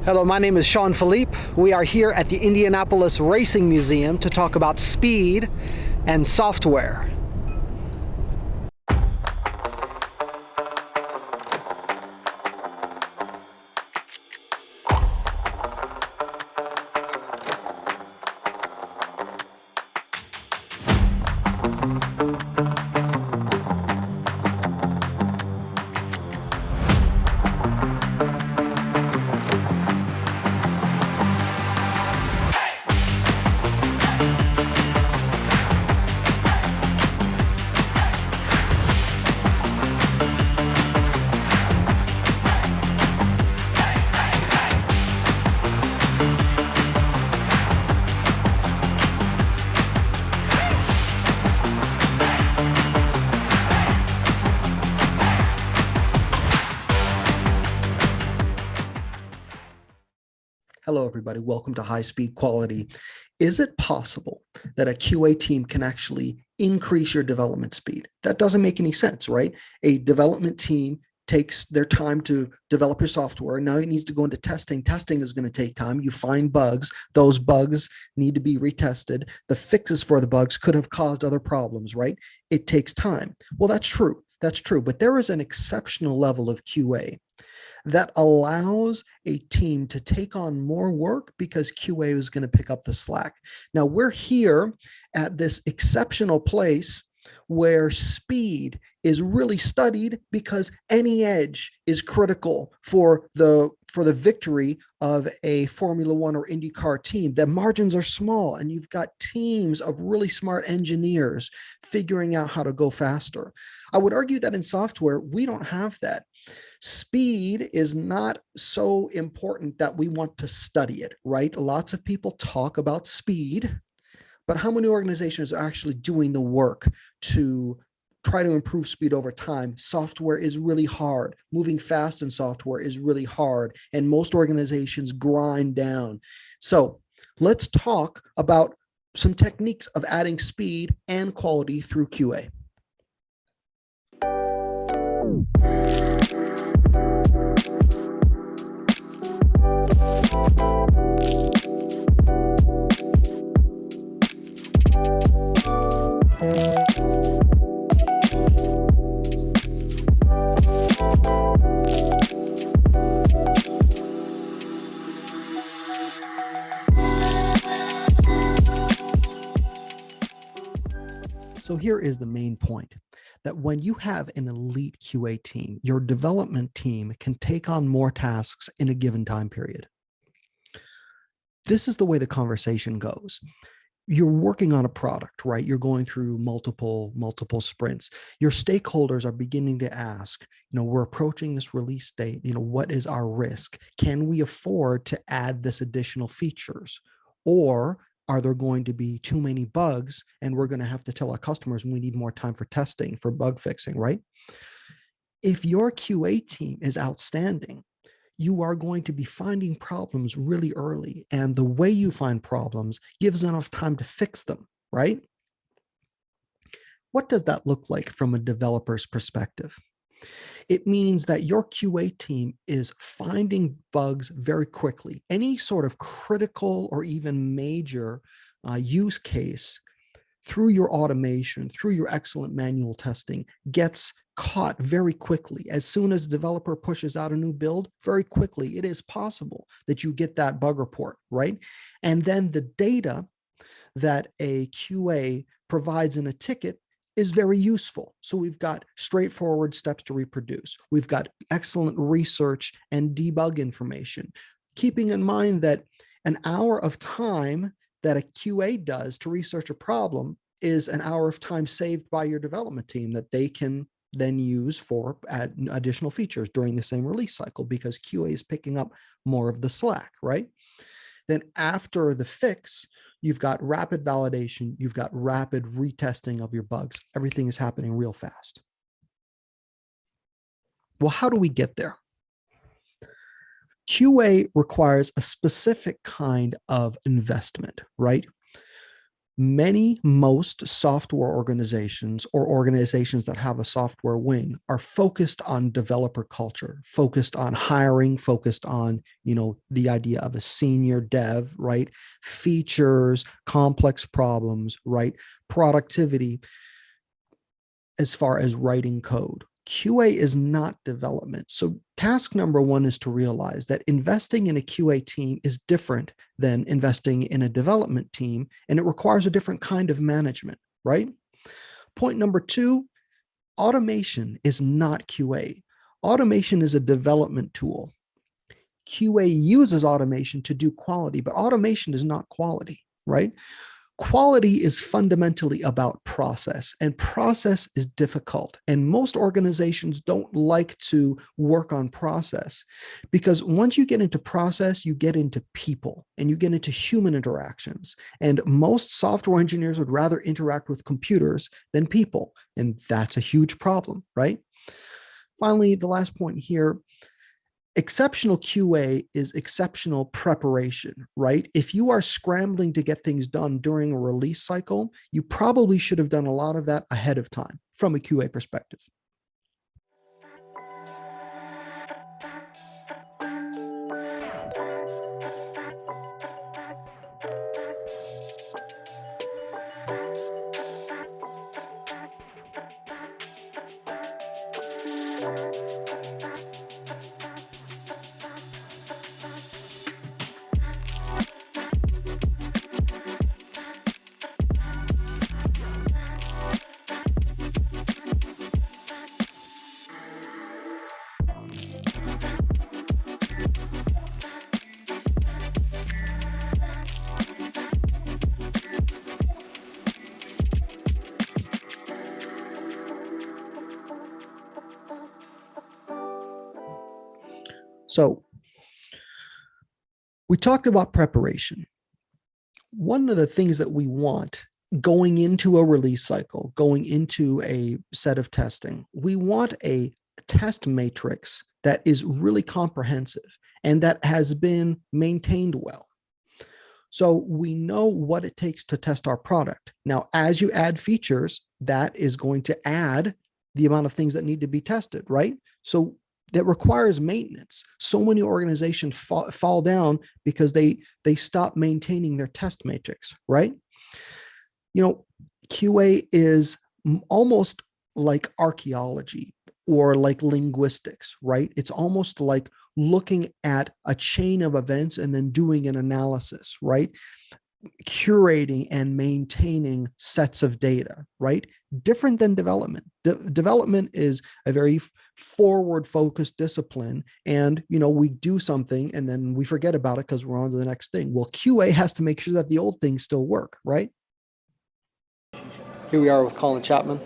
Hello, my name is Sean Philippe. We are here at the Indianapolis Racing Museum to talk about speed and software. Hello, everybody. Welcome to High Speed Quality. Is it possible that a QA team can actually increase your development speed? That doesn't make any sense, right? A development team takes their time to develop your software. Now it needs to go into testing. Testing is going to take time. You find bugs. Those bugs need to be retested. The fixes for the bugs could have caused other problems, right? It takes time. Well, that's true. That's true. But there is an exceptional level of QA that allows a team to take on more work because QA is going to pick up the slack. Now, we're here at this exceptional place where speed is really studied because any edge is critical for the victory of a Formula One or Indycar team. The margins are small, and you've got teams of really smart engineers figuring out how to go faster. I would argue that in software, we don't have that. Speed is not so important that we want to study it, right? Lots of people talk about speed, but how many organizations are actually doing the work to try to improve speed over time? Software is really hard. Moving fast in software is really hard, and most organizations grind down. So let's talk about some techniques of adding speed and quality through QA. So here is the main point, that when you have an elite QA team, your development team can take on more tasks in a given time period. This is the way the conversation goes. You're working on a product, right? You're going through multiple sprints. Your stakeholders are beginning to ask, we're approaching this release date, what is our risk? Can we afford to add this additional features? Or are there going to be too many bugs and we're going to have to tell our customers we need more time for testing, for bug fixing, right? If your QA team is outstanding, you are going to be finding problems really early. And the way you find problems gives enough time to fix them, right? What does that look like from a developer's perspective? It means that your QA team is finding bugs very quickly. Any sort of critical or even major use case through your automation, through your excellent manual testing, gets caught very quickly. As soon as the developer pushes out a new build, very quickly, it is possible that you get that bug report, right? And then the data that a QA provides in a ticket is very useful. So we've got straightforward steps to reproduce. We've got excellent research and debug information, keeping in mind that an hour of time that a QA does to research a problem is an hour of time saved by your development team that they can then use for additional features during the same release cycle, because QA is picking up more of the slack, right? Then after the fix, you've got rapid validation, you've got rapid retesting of your bugs. Everything is happening real fast. Well, how do we get there? QA requires a specific kind of investment, right? Most software organizations or organizations that have a software wing are focused on developer culture, focused on hiring, focused on, the idea of a senior dev, right? Features, complex problems, right? Productivity as far as writing code. QA is not development. So task number one is to realize that investing in a QA team is different than investing in a development team, and it requires a different kind of management, right? Point number two, automation is not QA. Automation is a development tool. QA uses automation to do quality, but automation is not quality, right? Quality is fundamentally about process, and process is difficult. And most organizations don't like to work on process because once you get into process, you get into people and you get into human interactions. And most software engineers would rather interact with computers than people. And that's a huge problem, right? Finally, the last point here, exceptional QA is exceptional preparation, right? If you are scrambling to get things done during a release cycle, you probably should have done a lot of that ahead of time from a QA perspective. So we talked about preparation. One of the things that we want going into a release cycle, going into a set of testing, we want a test matrix that is really comprehensive and that has been maintained well. So we know what it takes to test our product. Now, as you add features, that is going to add the amount of things that need to be tested, right? So that requires maintenance. So many organizations fall down because they stop maintaining their test matrix, right? QA is almost like archaeology or like linguistics, right? It's almost like looking at a chain of events and then doing an analysis, right? Curating and maintaining sets of data, right? Different than development. Development is a very forward-focused discipline, and we do something and then we forget about it because we're on to the next thing. Well, QA has to make sure that the old things still work, right? Here we are with Colin Chapman.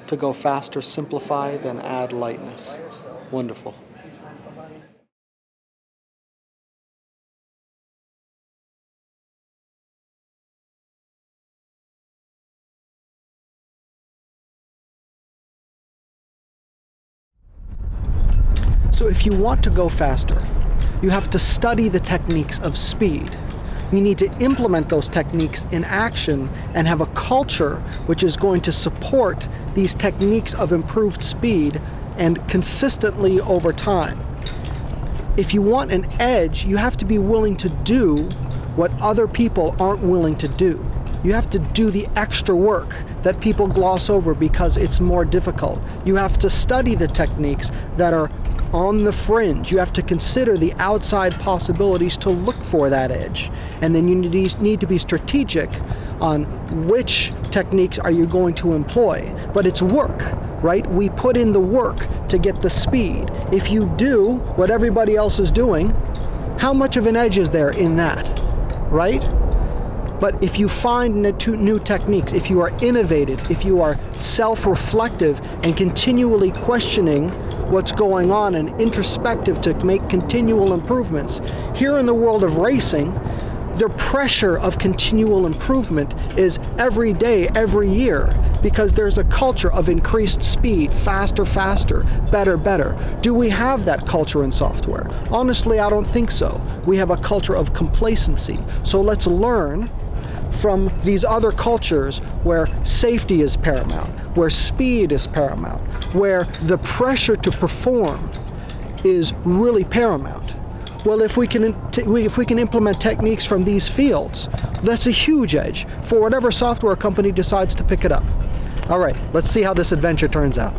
To go faster, simplify, then add lightness. Wonderful. So if you want to go faster, you have to study the techniques of speed. You need to implement those techniques in action and have a culture which is going to support these techniques of improved speed and consistently over time. If you want an edge, you have to be willing to do what other people aren't willing to do. You have to do the extra work that people gloss over because it's more difficult. You have to study the techniques that are on the fringe. You have to consider the outside possibilities to look for that edge. And then you need to be strategic on which techniques are you going to employ. But it's work, right? We put in the work to get the speed. If you do what everybody else is doing, how much of an edge is there in that, right? But if you find new techniques, if you are innovative, if you are self-reflective and continually questioning what's going on and introspective to make continual improvements, here in the world of racing, the pressure of continual improvement is every day, every year, because there's a culture of increased speed, faster, better. Do we have that culture in software? Honestly, I don't think so. We have a culture of complacency. So let's learn from these other cultures where safety is paramount, where speed is paramount, where the pressure to perform is really paramount. Well, if we can implement techniques from these fields, that's a huge edge for whatever software company decides to pick it up. All right, let's see how this adventure turns out.